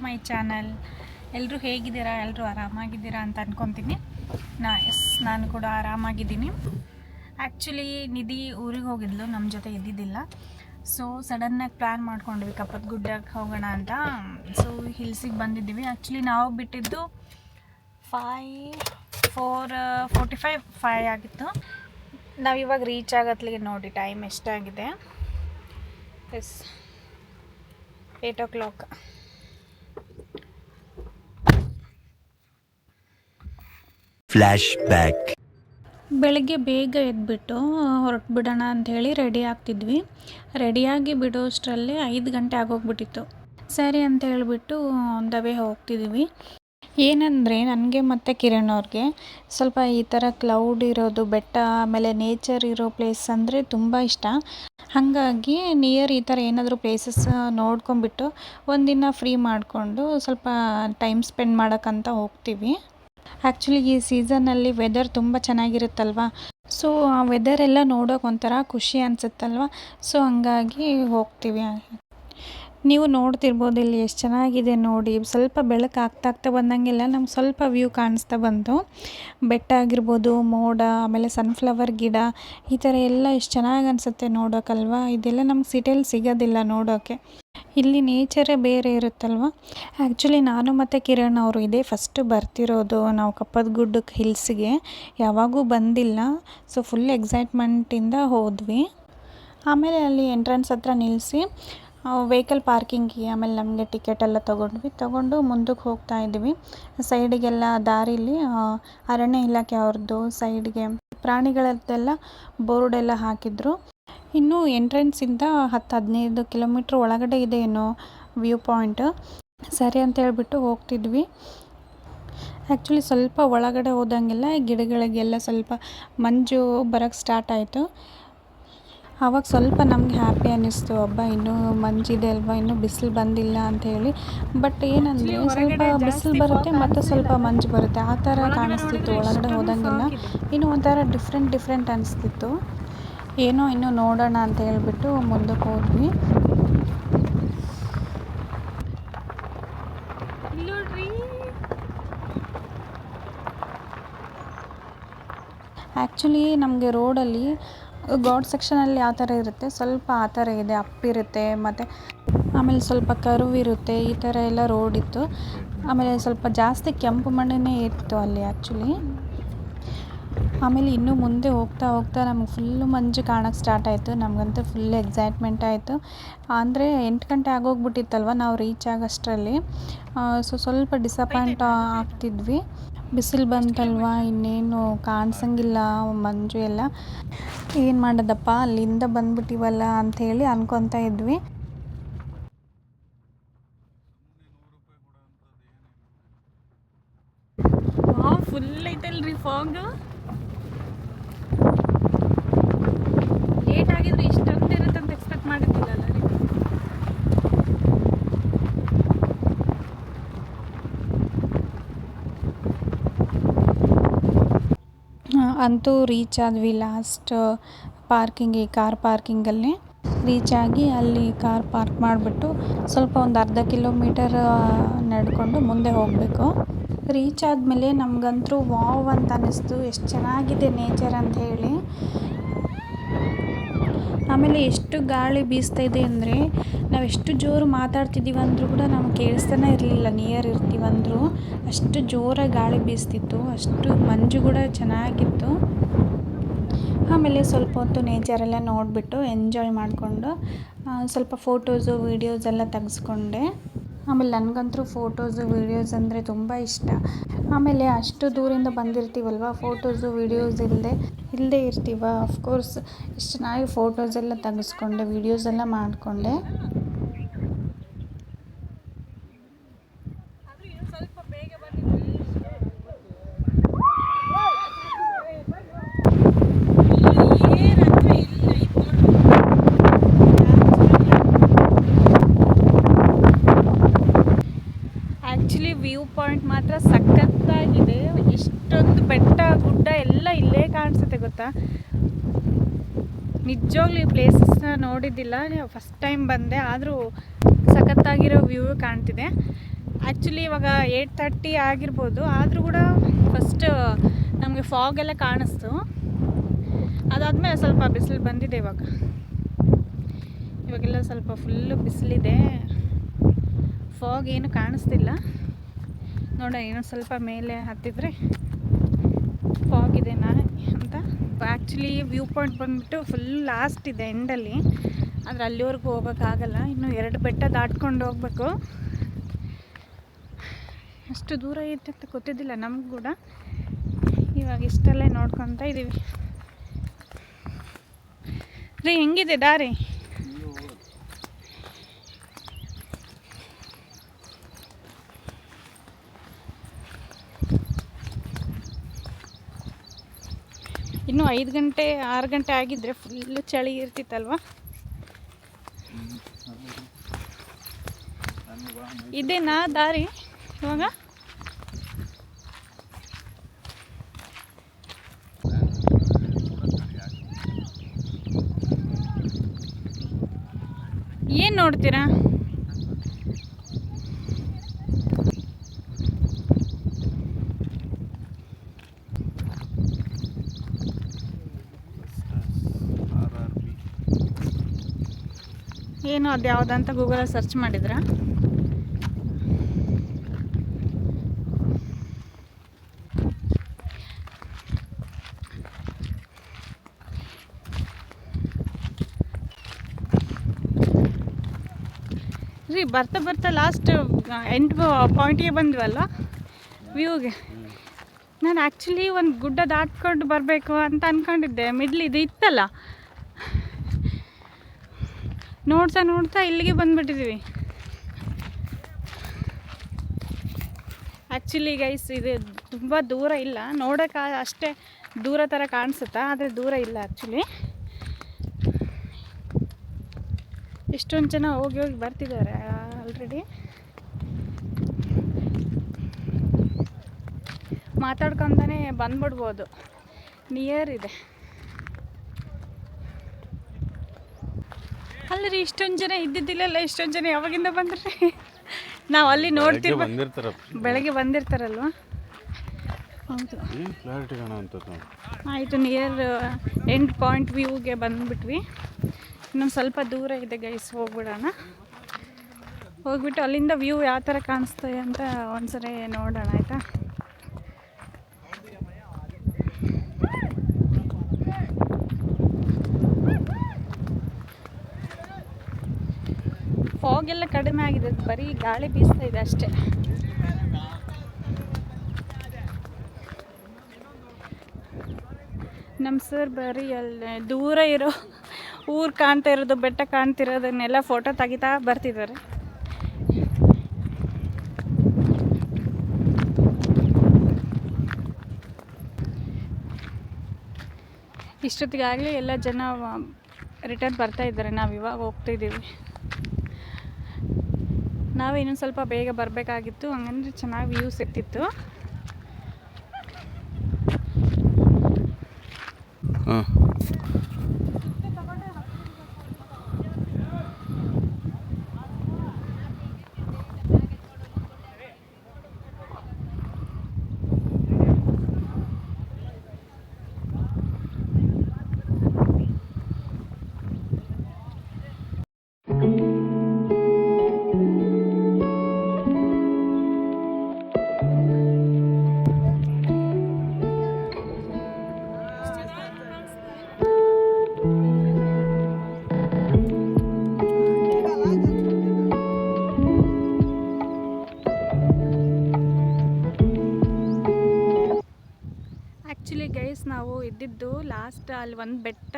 My channel. ಎಲ್ಲರೂ ಹೇಗಿದ್ದೀರಾ? ಎಲ್ಲರೂ ಆರಾಮಾಗಿದ್ದೀರಾ ಅಂತ ಅಂದ್ಕೊತೀನಿ. ನಾನು ಕೂಡ ಆರಾಮಾಗಿದ್ದೀನಿ. ಆ್ಯಕ್ಚುಲಿ ನಿಧಿ ಊರಿಗೆ ಹೋಗಿದ್ಲು, ನಮ್ಮ ಜೊತೆ ಇದ್ದಿದ್ದಿಲ್ಲ. ಸೊ ಸಡನ್ನಾಗಿ ಪ್ಲ್ಯಾನ್ ಮಾಡ್ಕೊಂಡ್ವಿ ಕಪ್ಪದ ಗುಡ್ಡಕ್ಕೆ ಹೋಗೋಣ ಅಂತ. ಸೊ ಹಿಲ್ಸಿಗೆ ಬಂದಿದ್ದೀವಿ. ಆ್ಯಕ್ಚುಲಿ ನಾವು ಬಿಟ್ಟಿದ್ದು 4:45 ಆಗಿತ್ತು. ನಾವಿವಾಗ ರೀಚ್ ಆಗತ್ಲಿಗೆ ನೋಡಿ ಟೈಮ್ ಎಷ್ಟಾಗಿದೆ. 8 o'clock. Flash back. ಬೆಳಗ್ಗೆ ಬೇಗ ಎದ್ಬಿಟ್ಟು ಹೊರಟು ಬಿಡೋಣ ಅಂಥೇಳಿ ರೆಡಿ ಆಗ್ತಿದ್ವಿ. ರೆಡಿಯಾಗಿ ಬಿಡೋಷ್ಟರಲ್ಲೇ 5 ಗಂಟೆ ಆಗೋಗ್ಬಿಟ್ಟಿತ್ತು. ಸರಿ ಅಂತ ಹೇಳಿಬಿಟ್ಟು ಆನ್ ದ ವೇ ಹೋಗ್ತಿದ್ವಿ. ಏನಂದರೆ ನನಗೆ ಮತ್ತು ಕಿರಣ್ ಅವ್ರಿಗೆ ಸ್ವಲ್ಪ ಈ ಥರ ಕ್ಲೌಡ್ ಇರೋದು, ಬೆಟ್ಟ, ಆಮೇಲೆ ನೇಚರ್ ಇರೋ ಪ್ಲೇಸ್ ಅಂದರೆ ತುಂಬ ಇಷ್ಟ. ಹಾಗಾಗಿ ನಿಯರ್ ಈ ಥರ ಏನಾದರೂ ಪ್ಲೇಸಸ್ ನೋಡ್ಕೊಂಬಿಟ್ಟು ಒಂದಿನ ಫ್ರೀ ಮಾಡಿಕೊಂಡು ಸ್ವಲ್ಪ ಟೈಮ್ ಸ್ಪೆಂಡ್ ಮಾಡೋಕ್ಕಂತ ಹೋಗ್ತೀವಿ. ಆ್ಯಕ್ಚುಲಿ ಈ ಸೀಸನ್ನಲ್ಲಿ ವೆದರ್ ತುಂಬ ಚೆನ್ನಾಗಿರುತ್ತಲ್ವ. ಸೊ ಆ ವೆದರ್ ಎಲ್ಲ ನೋಡೋಕೆ ಒಂಥರ ಖುಷಿ ಅನಿಸುತ್ತಲ್ವ. ಸೊ ಹಂಗಾಗಿ ಹೋಗ್ತೀವಿ. ನೀವು ನೋಡ್ತಿರ್ಬೋದು ಇಲ್ಲಿ ಎಷ್ಟು ಚೆನ್ನಾಗಿದೆ ನೋಡಿ. ಸ್ವಲ್ಪ ಬೆಳಕು ಆಗ್ತಾ ಬಂದಂಗೆಲ್ಲ ನಮ್ಗೆ ಸ್ವಲ್ಪ ವ್ಯೂ ಕಾಣಿಸ್ತಾ ಬಂತು. ಬೆಟ್ಟ ಆಗಿರ್ಬೋದು, ಮೋಡ, ಆಮೇಲೆ ಸನ್ಫ್ಲವರ್ ಗಿಡ, ಈ ಥರ ಎಲ್ಲ ಎಷ್ಟು ಚೆನ್ನಾಗಿ ಅನಿಸುತ್ತೆ ನೋಡೋಕ್ಕಲ್ವ. ಇದೆಲ್ಲ ನಮ್ಗೆ ಸಿಟಿಯಲ್ಲಿ ಸಿಗೋದಿಲ್ಲ ನೋಡೋಕ್ಕೆ. ಇಲ್ಲಿ ನೇಚರೇ ಬೇರೆ ಇರುತ್ತಲ್ವ. ಆ್ಯಕ್ಚುಲಿ ನಾನು ಮತ್ತು ಕಿರಣ್ ಅವರು ಇದೇ ಫಸ್ಟ್ ಬರ್ತಿರೋದು ನಾವು ಕಪ್ಪದ ಗುಡ್ಡಕ್ಕೆ ಹಿಲ್ಸ್ಗೆ. ಯಾವಾಗೂ ಬಂದಿಲ್ಲ. ಸೊ ಫುಲ್ ಎಕ್ಸೈಟ್ಮೆಂಟಿಂದ ಹೋದ್ವಿ. ಆಮೇಲೆ ಅಲ್ಲಿ ಎಂಟ್ರೆನ್ಸ್ ಹತ್ರ ನಿಲ್ಲಿಸಿ ವೆಹಿಕಲ್ ಪಾರ್ಕಿಂಗಿಗೆ ಆಮೇಲೆ ನಮಗೆ ಟಿಕೆಟ್ ಎಲ್ಲ ತೊಗೊಂಡು ಮುಂದಕ್ಕೆ ಹೋಗ್ತಾ ಇದ್ವಿ. ಸೈಡಿಗೆಲ್ಲ ದಾರಿಲಿ ಅರಣ್ಯ ಇಲಾಖೆ ಅವ್ರದ್ದು ಸೈಡ್ಗೆ ಪ್ರಾಣಿಗಳದ್ದೆಲ್ಲ ಬೋರ್ಡೆಲ್ಲ ಹಾಕಿದ್ರು. ಇನ್ನು ಎಂಟ್ರೆನ್ಸಿಂದ 10-15 ಕಿಲೋಮೀಟ್ರ್ ಒಳಗಡೆ ಇದೆ ಏನೋ ವ್ಯೂ ಪಾಯಿಂಟ್. ಸರಿ ಅಂತ ಹೇಳ್ಬಿಟ್ಟು ಹೋಗ್ತಿದ್ವಿ. ಆ್ಯಕ್ಚುಲಿ ಸ್ವಲ್ಪ ಒಳಗಡೆ ಹೋದಂಗೆಲ್ಲ ಗಿಡಗಳಿಗೆಲ್ಲ ಸ್ವಲ್ಪ ಮಂಜು ಬರೋಕ್ಕೆ ಸ್ಟಾರ್ಟ್ ಆಯಿತು. ಆವಾಗ ಸ್ವಲ್ಪ ನಮ್ಗೆ ಹ್ಯಾಪಿ ಅನ್ನಿಸ್ತು. ಹಬ್ಬ ಇನ್ನೂ ಮಂಜಿದೆ ಅಲ್ವಾ, ಇನ್ನೂ ಬಿಸಿಲು ಬಂದಿಲ್ಲ ಅಂಥೇಳಿ. ಬಟ್ ಏನಂದರೆ ಸ್ವಲ್ಪ ಬಿಸಿಲು ಬರುತ್ತೆ ಮತ್ತು ಸ್ವಲ್ಪ ಮಂಜು ಬರುತ್ತೆ, ಆ ಥರ ಕಾಣಿಸ್ತಿತ್ತು ಒಳಗಡೆ ಹೋದಂಗೆಲ್ಲ. ಇನ್ನೂ ಒಂಥರ ಡಿಫ್ರೆಂಟ್ ಅನಿಸ್ತಿತ್ತು. ಏನೋ ಇನ್ನೂ ನೋಡೋಣ ಅಂತ ಹೇಳ್ಬಿಟ್ಟು ಮುಂದಕ್ಕೆ ಹೋದ್ವಿ. ಆ್ಯಕ್ಚುಲಿ ನಮಗೆ ರೋಡಲ್ಲಿ ಗಾಡ್ ಸೆಕ್ಷನಲ್ಲಿ ಯಾವ ಥರ ಇರುತ್ತೆ, ಸ್ವಲ್ಪ ಆ ಥರ ಇದೆ, ಅಪ್ಪಿರುತ್ತೆ, ಮತ್ತು ಆಮೇಲೆ ಸ್ವಲ್ಪ ಕರ್ವ್ ಇರುತ್ತೆ, ಈ ಥರ ಎಲ್ಲ ರೋಡ್ ಇತ್ತು. ಆಮೇಲೆ ಸ್ವಲ್ಪ ಜಾಸ್ತಿ ಕೆಂಪು ಮಣ್ಣೇ ಇತ್ತು ಅಲ್ಲಿ ಆ್ಯಕ್ಚುಲಿ. ಆಮೇಲೆ ಇನ್ನೂ ಮುಂದೆ ಹೋಗ್ತಾ ನಮಗೆ ಫುಲ್ಲು ಮಂಜು ಕಾಣೋಕ್ಕೆ ಸ್ಟಾರ್ಟ್ ಆಯಿತು. ನಮಗಂತೂ ಫುಲ್ ಎಕ್ಸೈಟ್ಮೆಂಟ್ ಆಯಿತು. ಅಂದರೆ 8 ಗಂಟೆ ಆಗೋಗ್ಬಿಟ್ಟಿತ್ತಲ್ವ ನಾವು ರೀಚ್ ಆಗೋಷ್ಟರಲ್ಲಿ. ಸೊ ಸ್ವಲ್ಪ ಡಿಸಪಾಯಿಂಟ್ ಆಗ್ತಿದ್ವಿ. ಬಿಸಿಲು ಬಂತಲ್ವ, ಇನ್ನೇನು ಕಾಣಿಸಂಗಿಲ್ಲ ಮಂಜು ಎಲ್ಲ. ಏನು ಮಾಡೋದಪ್ಪ ಅಲ್ಲಿಂದ ಬಂದ್ಬಿಟ್ಟಿವಲ್ಲ ಅಂಥೇಳಿ ಅನ್ಕೊತಾ ಇದ್ವಿ. ಫುಲ್ ಐತಲ್ರಿ ಫಾಗ್. ಲೇಟ್ ಆಗಿದ್ರೆ ಇಷ್ಟೊಂದು ಇರುತ್ತೆ ಅಂತ ಎಕ್ಸ್ಪೆಕ್ಟ್ ಮಾಡಿದ್ದಿಲ್ಲಲ್ಲ ರೀ. ಅಂತೂ ರೀಚ್ ಆದ್ವಿ ಲಾಸ್ಟ್ ಕಾರ್ ಪಾರ್ಕಿಂಗಲ್ಲಿ ರೀಚ್ ಆಗಿ ಅಲ್ಲಿ ಕಾರ್ ಪಾರ್ಕ್ ಮಾಡಿಬಿಟ್ಟು ಸ್ವಲ್ಪ ಒಂದು ಅರ್ಧ ಕಿಲೋಮೀಟರ್ ನಡ್ಕೊಂಡು ಮುಂದೆ ಹೋಗಬೇಕು. ರೀಚ್ ಆದಮೇಲೆ ನಮಗಂತೂ ವಾವ್ ಅಂತ ಅನ್ನಿಸ್ತು, ಎಷ್ಟು ಚೆನ್ನಾಗಿದೆ ನೇಚರ್ ಅಂತ ಹೇಳಿ. ಆಮೇಲೆ ಎಷ್ಟು ಗಾಳಿ ಬೀಸ್ತಾ ಇದೆ ಅಂದರೆ ನಾವು ಎಷ್ಟು ಜೋರು ಮಾತಾಡ್ತಿದ್ದೀವಿ ಅಂದರೂ ಕೂಡ ನಮಗೆ ಕೇಳಿಸ್ತಾನೆ ಇರಲಿಲ್ಲ. ನಿಯರ್ ಇರ್ತೀವಂದರೂ ಅಷ್ಟು ಜೋರಾಗಿ ಗಾಳಿ ಬೀಸ್ತಿತ್ತು, ಅಷ್ಟು ಮಂಜು ಕೂಡ ಚೆನ್ನಾಗಿತ್ತು. ಆಮೇಲೆ ಸ್ವಲ್ಪ ಹೊತ್ತು ನೇಚರೆಲ್ಲ ನೋಡಿಬಿಟ್ಟು ಎಂಜಾಯ್ ಮಾಡಿಕೊಂಡು ಸ್ವಲ್ಪ ಫೋಟೋಸು ವೀಡಿಯೋಸ್ ಎಲ್ಲ ತೆಗೆಸ್ಕೊಂಡೆ. ಆಮೇಲೆ ನನಗಂತೂ ಫೋಟೋಸು ವೀಡಿಯೋಸ್ ಅಂದರೆ ತುಂಬ ಇಷ್ಟ. ಆಮೇಲೆ ಅಷ್ಟು ದೂರಿಂದ ಬಂದಿರ್ತೀವಲ್ವ, ಫೋಟೋಸು ವೀಡಿಯೋಸ್ ಇಲ್ಲದೆ ಇರ್ತೀವ. ಅಫ್ಕೋರ್ಸ್ ಎಷ್ಟು ಚೆನ್ನಾಗಿ ಫೋಟೋಸ್ ಎಲ್ಲ ತೆಗೆಸ್ಕೊಂಡೆ, ವೀಡಿಯೋಸ್ ಎಲ್ಲ ಮಾಡಿಕೊಂಡೆ. ಆ್ಯಕ್ಚುಲಿ ವ್ಯೂ ಪಾಯಿಂಟ್ ಮಾತ್ರ ಸಖತ್ತಾಗಿದೆ. ಎಷ್ಟೊಂದು ಬೆಟ್ಟ ಗುಡ್ಡ ಎಲ್ಲ ಇಲ್ಲೇ ಕಾಣಿಸುತ್ತೆ ಗೊತ್ತಾ. ನಿಜವಾಗ್ಲೂ ಈ ಪ್ಲೇಸಸ್ನ ನೋಡಿದ್ದಿಲ್ಲ, ಫಸ್ಟ್ ಟೈಮ್ ಬಂದೆ. ಆದರೂ ಸಖತ್ತಾಗಿರೋ ವ್ಯೂ ಕಾಣ್ತಿದೆ. ಆ್ಯಕ್ಚುಲಿ ಇವಾಗ 8:30 ಆಗಿರ್ಬೋದು, ಆದರೂ ಕೂಡ ಫಸ್ಟ್ ನಮಗೆ ಫಾಗ್ ಎಲ್ಲ ಕಾಣಿಸ್ತು. ಅದಾದಮೇಲೆ ಸ್ವಲ್ಪ ಬಿಸಿಲು ಬಂದಿದೆ. ಇವಾಗೆಲ್ಲ ಸ್ವಲ್ಪ ಫುಲ್ಲು ಬಿಸಿಲಿದೆ, ಫಾಗ್ ಏನು ಕಾಣಿಸ್ತಿಲ್ಲ. ನೋಡೋಣ ಇನ್ನೊಂದು ಸ್ವಲ್ಪ ಮೇಲೆ ಹತ್ತಿದ್ರೆ ಫಾಗ್ ಇದೆನಾ ಅಂತ. ಆ್ಯಕ್ಚುಲಿ ವ್ಯೂ ಪಾಯಿಂಟ್ ಬಂದುಬಿಟ್ಟು ಫುಲ್ ಲಾಸ್ಟ್ ಇದೆ ಎಂಡಲ್ಲಿ, ಆದರೆ ಅಲ್ಲಿವರೆಗೂ ಹೋಗೋಕ್ಕಾಗಲ್ಲ. ಇನ್ನು 2 ಬೆಟ್ಟ ದಾಟ್ಕೊಂಡು ಹೋಗ್ಬೇಕು. ಎಷ್ಟು ದೂರ ಐತೆ ಅಂತ ಗೊತ್ತಿದ್ದಿಲ್ಲ ನಮಗೂ ಕೂಡ. ಇವಾಗ ಇಷ್ಟಲ್ಲೇ ನೋಡ್ಕೊತಾ ಇದ್ದೀವಿ ರೀ. ಹೆಂಗಿದೆ ದಾರಿ? ಇನ್ನೂ 5 ಗಂಟೆ 6 ಗಂಟೆ ಆಗಿದ್ದರೆ ಫುಲ್ಲು ಚಳಿ ಇರ್ತಿತ್ತಲ್ವ. ಇದೇನಾ ದಾರಿ ಇವಾಗ? ಏನು ನೋಡ್ತೀರಾ? ಏನು ಅದು ಯಾವುದಂತ ಗೂಗಲಲ್ಲಿ ಸರ್ಚ್ ಮಾಡಿದ್ರಾ? ರೀ ಬರ್ತಾ ಬರ್ತಾ ಲಾಸ್ಟ್ ಎಂಡ್ ಪಾಯಿಂಟಿಗೆ ಬಂದ್ವಲ್ಲ ವ್ಯೂಗೆ. ನಾನು ಆ್ಯಕ್ಚುಲಿ ಒಂದು ಗುಡ್ಡ ದಾಟ್ಕೊಂಡು ಬರಬೇಕು ಅಂತ ಅಂದ್ಕೊಂಡಿದ್ದೆ. ಮಿಡ್ಲ್ ಇದು ಇತ್ತಲ್ಲ, ನೋಡ್ತಾ ನೋಡ್ತಾ ಇಲ್ಲಿಗೆ ಬಂದುಬಿಟ್ಟಿದ್ದೀವಿ. ಆ್ಯಕ್ಚುಲಿ ಗೈಸ್ ಇದು ತುಂಬ ದೂರ ಇಲ್ಲ, ನೋಡೋಕ್ಕೆ ಅಷ್ಟೇ ದೂರ ಥರ ಕಾಣಿಸುತ್ತಾ, ಆದರೆ ದೂರ ಇಲ್ಲ ಆ್ಯಕ್ಚುಲಿ. ಎಷ್ಟೊಂದು ಜನ ಹೋಗಿ ಬರ್ತಿದ್ದಾರೆ ಆಲ್ರೆಡಿ. ಮಾತಾಡ್ಕೊತಾನೆ ಬಂದ್ಬಿಡ್ಬೋದು, ನಿಯರ್ ಇದೆ. ಅಲ್ಲರಿ ಇಷ್ಟೊಂದು ಜನ ಇದ್ದಿದ್ದಿಲ್ಲ, ಇಷ್ಟೊಂದು ಜನ ಯಾವಾಗಿಂದ ಬಂದ್ರಿ? ನಾವು ಅಲ್ಲಿ ನೋಡ್ತಿರ್ಬೇಕು, ಬೆಳಗ್ಗೆ ಬಂದಿರ್ತಾರಲ್ವ. ಹೌದು, ಆಯಿತು. ನಿಯರ್ ಎಂಡ್ ಪಾಯಿಂಟ್ ವ್ಯೂಗೆ ಬಂದುಬಿಟ್ವಿ. ಇನ್ನೊಂದು ಸ್ವಲ್ಪ ದೂರ ಇದೆ ಗೈಸ್, ಹೋಗ್ಬಿಡೋಣ. ಹೋಗ್ಬಿಟ್ಟು ಅಲ್ಲಿಂದ ವ್ಯೂ ಯಾವ ಥರ ಕಾಣಿಸ್ತದೆ ಅಂತ ಒಂದ್ಸರಿ ನೋಡೋಣ, ಆಯಿತಾ? ಫಾಗ್ ಎಲ್ಲ ಕಡಿಮೆ ಆಗಿದೆ, ಬರೀ ಗಾಳಿ ಬೀಸ್ತಾ ಇದೆ ಅಷ್ಟೇ. ನಮ್ಮ ಸರ್ ಬರೀ ಅಲ್ಲಿ ದೂರ ಇರೋ ಊರು ಕಾಣ್ತಾ ಇರೋದು, ಬೆಟ್ಟ ಕಾಣ್ತಿರೋದನ್ನೆಲ್ಲ ಫೋಟೋ ತೆಗಿತಾ ಬರ್ತಿದ್ದಾರೆ. ಇಷ್ಟೊತ್ತಿಗಾಗಲೇ ಎಲ್ಲ ಜನ ರಿಟರ್ನ್ ಬರ್ತಾ ಇದ್ದಾರೆ. ನಾವು ಇವಾಗ ಹೋಗ್ತಾಯಿದ್ದೀವಿ. ನಾವು ಇನ್ನೊಂದು ಸ್ವಲ್ಪ ಬೇಗ ಬರಬೇಕಾಗಿತ್ತು, ಹಂಗಂದ್ರೆ ಚೆನ್ನಾಗಿ ವ್ಯೂಸ್ ಇರ್ತಿತ್ತು. ಆ್ಯಕ್ಚುಲಿ ಗೈಸ್ ನಾವು ಇದ್ದಿದ್ದು ಲಾಸ್ಟ್ ಅಲ್ಲಿ ಒಂದು ಬೆಟ್ಟ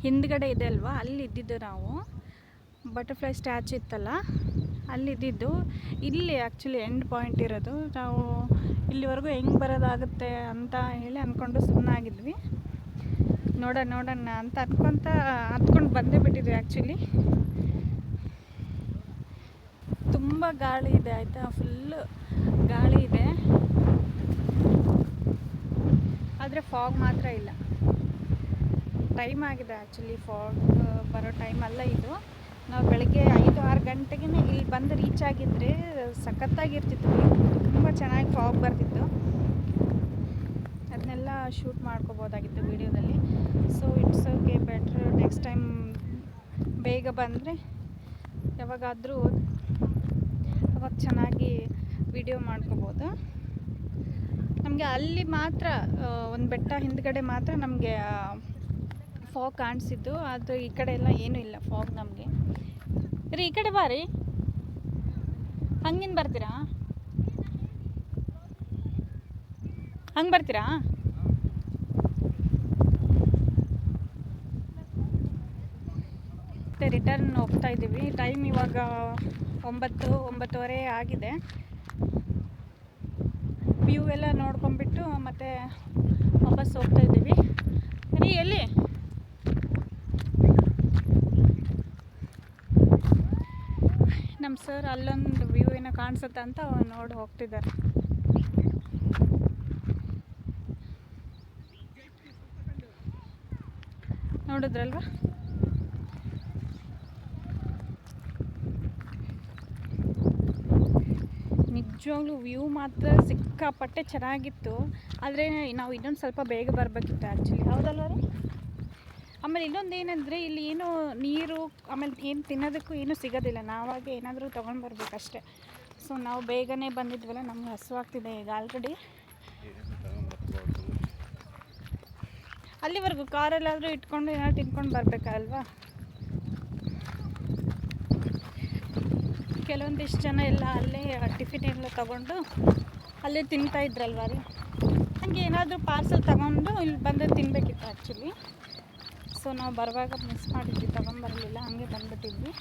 ಹಿಂದ್ಗಡೆ ಇದೆ ಅಲ್ವಾ, ಅಲ್ಲಿ ಇದ್ದಿದ್ದು ನಾವು. ಬಟರ್ಫ್ಲೈ ಸ್ಟ್ಯಾಚು ಇತ್ತಲ್ಲ, ಅಲ್ಲಿದ್ದಿದ್ದು. ಇಲ್ಲಿ ಆ್ಯಕ್ಚುಲಿ ಎಂಡ್ ಪಾಯಿಂಟ್ ಇರೋದು. ನಾವು ಇಲ್ಲಿವರೆಗೂ ಹೆಂಗೆ ಬರೋದಾಗುತ್ತೆ ಅಂತ ಹೇಳಿ ಅಂದ್ಕೊಂಡು ಸುಮ್ಮನಾಗಿದ್ವಿ. ನೋಡೋಣ ಅಂತ ಹತ್ಕೊಂಡು ಬಂದೇ ಬಿಟ್ಟಿದ್ವಿ. ಆ್ಯಕ್ಚುಲಿ ತುಂಬ ಗಾಳಿ ಇದೆ, ಆಯಿತಾ? ಫುಲ್ಲು ಗಾಳಿ ಇದೆ, ಆದರೆ ಫಾಗ್ ಮಾತ್ರ ಇಲ್ಲ. ಟೈಮ್ ಆಗಿದೆ ಆ್ಯಕ್ಚುಲಿ, ಫಾಗ್ ಬರೋ ಟೈಮ್ ಅಲ್ಲ ಇದು. ನಾವು ಬೆಳಗ್ಗೆ 5-6 ಗಂಟೆಗೆ ಇಲ್ಲಿ ಬಂದು ರೀಚ್ ಆಗಿದ್ದರೆ ಸಖತ್ತಾಗಿರ್ತಿತ್ತು. ತುಂಬ ಚೆನ್ನಾಗಿ ಫಾಗ್ ಬರ್ತಿತ್ತು. ಅದನ್ನೆಲ್ಲ ಶೂಟ್ ಮಾಡ್ಕೋಬೋದಾಗಿತ್ತು ವೀಡಿಯೋದಲ್ಲಿ. So it's okay, better next time ಬೇಗ ಬಂದರೆ ಯಾವಾಗಾದರೂ ಅವಾಗ ಚೆನ್ನಾಗಿ ವಿಡಿಯೋ ಮಾಡ್ಕೋಬೋದು. ನಮಗೆ ಅಲ್ಲಿ ಮಾತ್ರ ಒಂದು ಬೆಟ್ಟ ಹಿಂದ್ಗಡೆ ಮಾತ್ರ ನಮಗೆ ಫಾಗ್ ಕಾಣಿಸಿದ್ದು. ಅದು ಈ ಕಡೆ ಎಲ್ಲ ಏನೂ ಇಲ್ಲ ಫಾಗ್ ನಮಗೆ. ರೀ ಈ ಕಡೆ ಬಾರಿ, ಹಂಗಿನ ಬರ್ತೀರಾ? ಹಂಗೆ ಬರ್ತೀರಾ? ಮತ್ತು ರಿಟರ್ನ್ ಹೋಗ್ತಾ ಇದ್ದೀವಿ. ಟೈಮ್ ಇವಾಗ 9-9:30 ಆಗಿದೆ. ವ್ಯೂ ಎಲ್ಲ ನೋಡ್ಕೊಂಬಿಟ್ಟು ಮತ್ತೆ ವಾಪಸ್ ಹೋಗ್ತಾ ಇದ್ದೀವಿ. ರೀ ಎಲ್ಲಿ? ನಮ್ಮ ಸರ್ ಅಲ್ಲೊಂದು ವ್ಯೂ ಏನೋ ಕಾಣಿಸುತ್ತೆ ಅಂತ ನೋಡಿ ಹೋಗ್ತಿದ್ದಾರೆ. ನೋಡಿದ್ರಲ್ವ? ನಿಜವಾಗ್ಲೂ ವ್ಯೂ ಮಾತ್ರ ಸಿಕ್ಕಾಪಟ್ಟೆ ಚೆನ್ನಾಗಿತ್ತು. ಆದರೆ ನಾವು ಇನ್ನೊಂದು ಸ್ವಲ್ಪ ಬೇಗ ಬರಬೇಕಿತ್ತು ಆ್ಯಕ್ಚುಲಿ, ಹೌದಲ್ವ ರೀ? ಆಮೇಲೆ ಇನ್ನೊಂದು ಏನಂದರೆ ಇಲ್ಲಿ ಏನೂ ನೀರು ಆಮೇಲೆ ಏನು ತಿನ್ನೋದಕ್ಕೂ ಏನೂ ಸಿಗೋದಿಲ್ಲ. ನಾವಾಗೆ ಏನಾದರೂ ತೊಗೊಂಡು ಬರಬೇಕಷ್ಟೆ. ಸೊ ನಾವು ಬೇಗನೆ ಬಂದಿದ್ವಲ್ಲ, ನಮ್ಗೆ ಹಸುವಾಗ್ತಿದೆ ಈಗ ಆಲ್ರೆಡಿ. ಅಲ್ಲಿವರೆಗೂ ಕಾರಲ್ಲಾದರೂ ಇಟ್ಕೊಂಡು ಏನಾದ್ರು ತಿನ್ಕೊಂಡು ಬರಬೇಕಲ್ವಾ? ಕೆಲವೊಂದಿಷ್ಟು ಜನ ಎಲ್ಲ ಅಲ್ಲೇ ಟಿಫಿನ್ ಎಲ್ಲ ತೊಗೊಂಡು ಅಲ್ಲೇ ತಿಂತಾಯಿದ್ರಲ್ವ ರೀ. ಹಂಗೆ ಏನಾದರೂ ಪಾರ್ಸಲ್ ತೊಗೊಂಡು ಇಲ್ಲಿ ಬಂದು ತಿನ್ನಬೇಕಿತ್ತು ಆ್ಯಕ್ಚುಲಿ. ಸೊ ನಾವು ಬರುವಾಗ ಮಿಸ್ ಮಾಡಿದ್ವಿ, ತೊಗೊಂಬರಲಿಲ್ಲ, ಹಂಗೆ ಬಂದುಬಿಟ್ಟಿದ್ವಿ.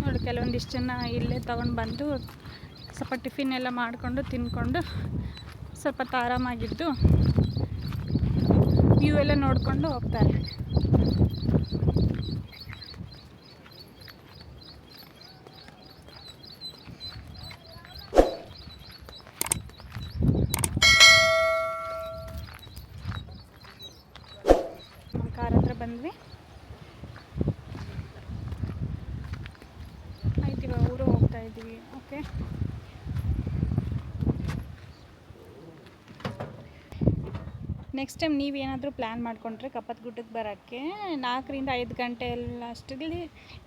ನೋಡಿ ಕೆಲವೊಂದಿಷ್ಟು ಜನ ಇಲ್ಲೇ ತೊಗೊಂಡು ಬಂದು ಸ್ವಲ್ಪ ಟಿಫಿನ್ ಎಲ್ಲ ಮಾಡಿಕೊಂಡು ತಿಂದ್ಕೊಂಡು ಸ್ವಲ್ಪ ಆರಾಮಾಗಿದ್ದು ವ್ಯೂ ಎಲ್ಲ ನೋಡಿಕೊಂಡು ಹೋಗ್ತಾರೆ. ನಮ್ಮ ಕಾರ್ ಹತ್ರ ಬಂದ್ವಿ. ಆಯ್ತು, ಇವಾಗ ಊರು ಹೋಗ್ತಾ ಇದ್ದೀವಿ. ಓಕೆ, ನೆಕ್ಸ್ಟ್ ಟೈಮ್ ನೀವೇನಾದರೂ ಪ್ಲ್ಯಾನ್ ಮಾಡಿಕೊಂಡ್ರೆ ಕಪ್ಪತ್ತಗುಡ್ಡಕ್ಕೆ ಬರೋಕ್ಕೆ 4-5 ಗಂಟೆ ಎಲ್ಲ ಅಷ್ಟರಲ್ಲಿ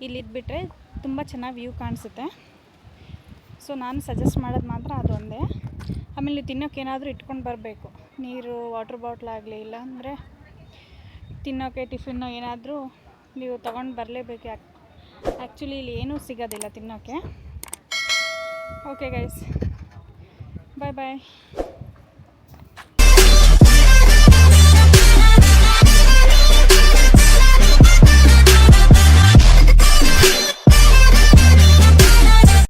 ಇಲ್ಲಿದ್ದುಬಿಟ್ರೆ ತುಂಬ ಚೆನ್ನಾಗಿ ವ್ಯೂ ಕಾಣಿಸುತ್ತೆ. ಸೊ ನಾನು ಸಜೆಸ್ಟ್ ಮಾಡೋದು ಮಾತ್ರ ಅದೊಂದೇ. ಆಮೇಲೆ ತಿನ್ನೋಕೆ ಏನಾದರೂ ಇಟ್ಕೊಂಡು ಬರಬೇಕು, ನೀರು, ವಾಟರ್ ಬಾಟ್ಲ್ ಆಗಲಿ, ಇಲ್ಲಾಂದರೆ ತಿನ್ನೋಕ್ಕೆ ಟಿಫಿನ್ನು ಏನಾದರೂ ನೀವು ತೊಗೊಂಡು ಬರಲೇಬೇಕು. ಆ್ಯಕ್ಚುಲಿ ಇಲ್ಲಿ ಏನೂ ಸಿಗೋದಿಲ್ಲ ತಿನ್ನೋಕ್ಕೆ. ಓಕೆ ಗೈಸ್, ಬಾಯ್ ಬಾಯ್.